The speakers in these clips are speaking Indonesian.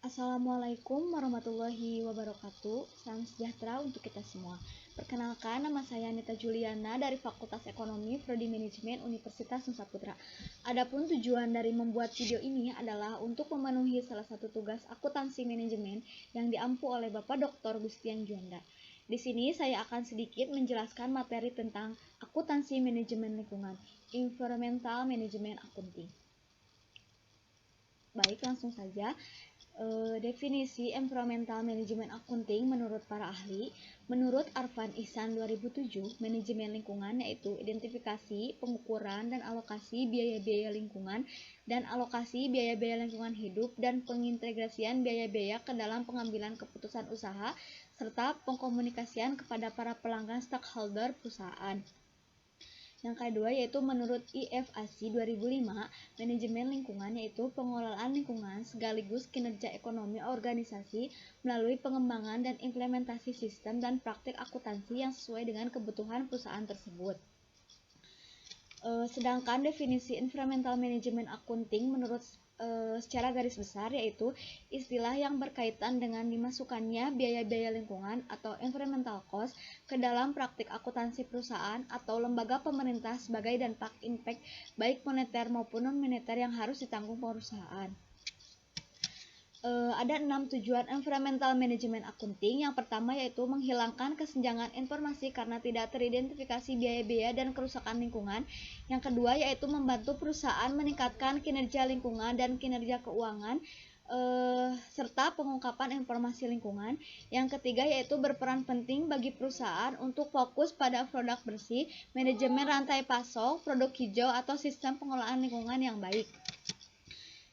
Assalamualaikum warahmatullahi wabarakatuh. Salam sejahtera untuk kita semua. Perkenalkan, nama saya Nita Juliana dari Fakultas Ekonomi Prodi Manajemen Universitas Nusa Putra. Adapun tujuan dari membuat video ini adalah untuk memenuhi salah satu tugas akuntansi manajemen yang diampu oleh Bapak Dr. Gustian Juanda. Di sini saya akan sedikit menjelaskan materi tentang akuntansi manajemen lingkungan, environmental management accounting. Baik, langsung saja. Definisi environmental management accounting menurut para ahli. Menurut Arfan Ihsan 2007, manajemen lingkungan yaitu identifikasi, pengukuran, dan alokasi biaya-biaya lingkungan dan alokasi biaya-biaya lingkungan hidup dan pengintegrasian biaya-biaya ke dalam pengambilan keputusan usaha serta pengkomunikasian kepada para pelanggan stakeholder perusahaan. Yang kedua yaitu menurut IFASI 2005, manajemen lingkungan yaitu pengelolaan lingkungan sekaligus kinerja ekonomi organisasi melalui pengembangan dan implementasi sistem dan praktik akuntansi yang sesuai dengan kebutuhan perusahaan tersebut. Sedangkan definisi environmental management accounting menurut secara garis besar yaitu istilah yang berkaitan dengan dimasukkannya biaya-biaya lingkungan atau environmental cost ke dalam praktik akuntansi perusahaan atau lembaga pemerintah sebagai dampak impact baik moneter maupun non-moneter yang harus ditanggung perusahaan. Ada 6 tujuan environmental management accounting. Yang pertama yaitu menghilangkan kesenjangan informasi karena tidak teridentifikasi biaya-biaya dan kerusakan lingkungan. Yang kedua yaitu membantu perusahaan meningkatkan kinerja lingkungan dan kinerja keuangan serta pengungkapan informasi lingkungan. Yang ketiga yaitu berperan penting bagi perusahaan untuk fokus pada produk bersih, manajemen rantai pasok, produk hijau atau sistem pengelolaan lingkungan yang baik.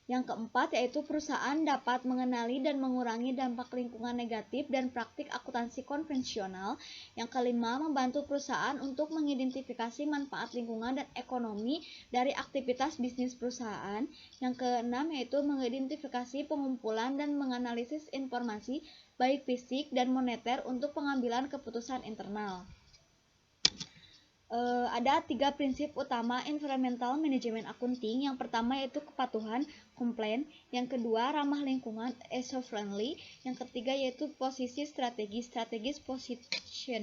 Yang keempat yaitu perusahaan dapat mengenali dan mengurangi dampak lingkungan negatif dan praktik akuntansi konvensional. Yang kelima, membantu perusahaan untuk mengidentifikasi manfaat lingkungan dan ekonomi dari aktivitas bisnis perusahaan. Yang keenam yaitu mengidentifikasi pengumpulan dan menganalisis informasi baik fisik dan moneter untuk pengambilan keputusan internal. Ada 3 prinsip utama environmental management accounting. Yang pertama yaitu kepatuhan, compliant. Yang kedua ramah lingkungan, eco-friendly. Yang ketiga yaitu posisi strategis position.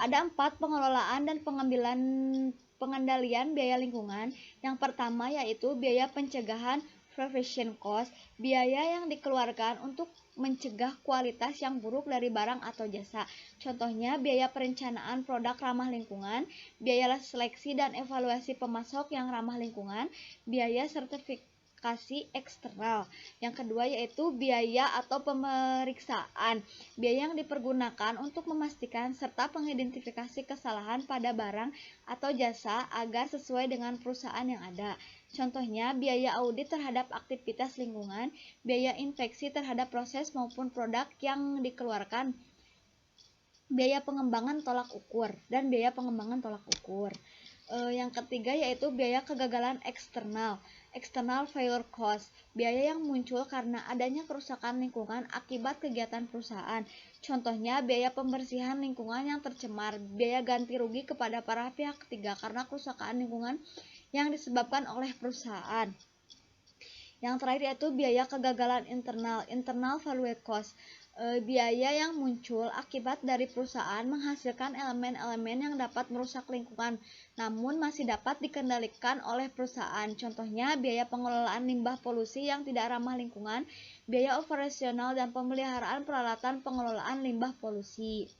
Ada 4 pengelolaan dan pengendalian biaya lingkungan. Yang pertama yaitu biaya pencegahan, prevention cost, biaya yang dikeluarkan untuk mencegah kualitas yang buruk dari barang atau jasa. Contohnya biaya perencanaan produk ramah lingkungan, biaya seleksi dan evaluasi pemasok yang ramah lingkungan, biaya sertifikasi eksternal. Yang kedua yaitu biaya atau pemeriksaan, biaya yang dipergunakan untuk memastikan serta mengidentifikasi kesalahan pada barang atau jasa agar sesuai dengan perusahaan yang ada. Contohnya biaya audit terhadap aktivitas lingkungan, biaya inspeksi terhadap proses maupun produk yang dikeluarkan, biaya pengembangan tolak ukur, dan biaya pengembangan tolak ukur. Yang ketiga yaitu biaya kegagalan eksternal, external failure cost, biaya yang muncul karena adanya kerusakan lingkungan akibat kegiatan perusahaan. Contohnya biaya pembersihan lingkungan yang tercemar, biaya ganti rugi kepada para pihak ketiga karena kerusakan lingkungan yang disebabkan oleh perusahaan. Yang terakhir yaitu biaya kegagalan internal, internal failure cost, biaya yang muncul akibat dari perusahaan menghasilkan elemen-elemen yang dapat merusak lingkungan namun masih dapat dikendalikan oleh perusahaan. Contohnya biaya pengelolaan limbah polusi yang tidak ramah lingkungan, biaya operasional dan pemeliharaan peralatan pengelolaan limbah polusi.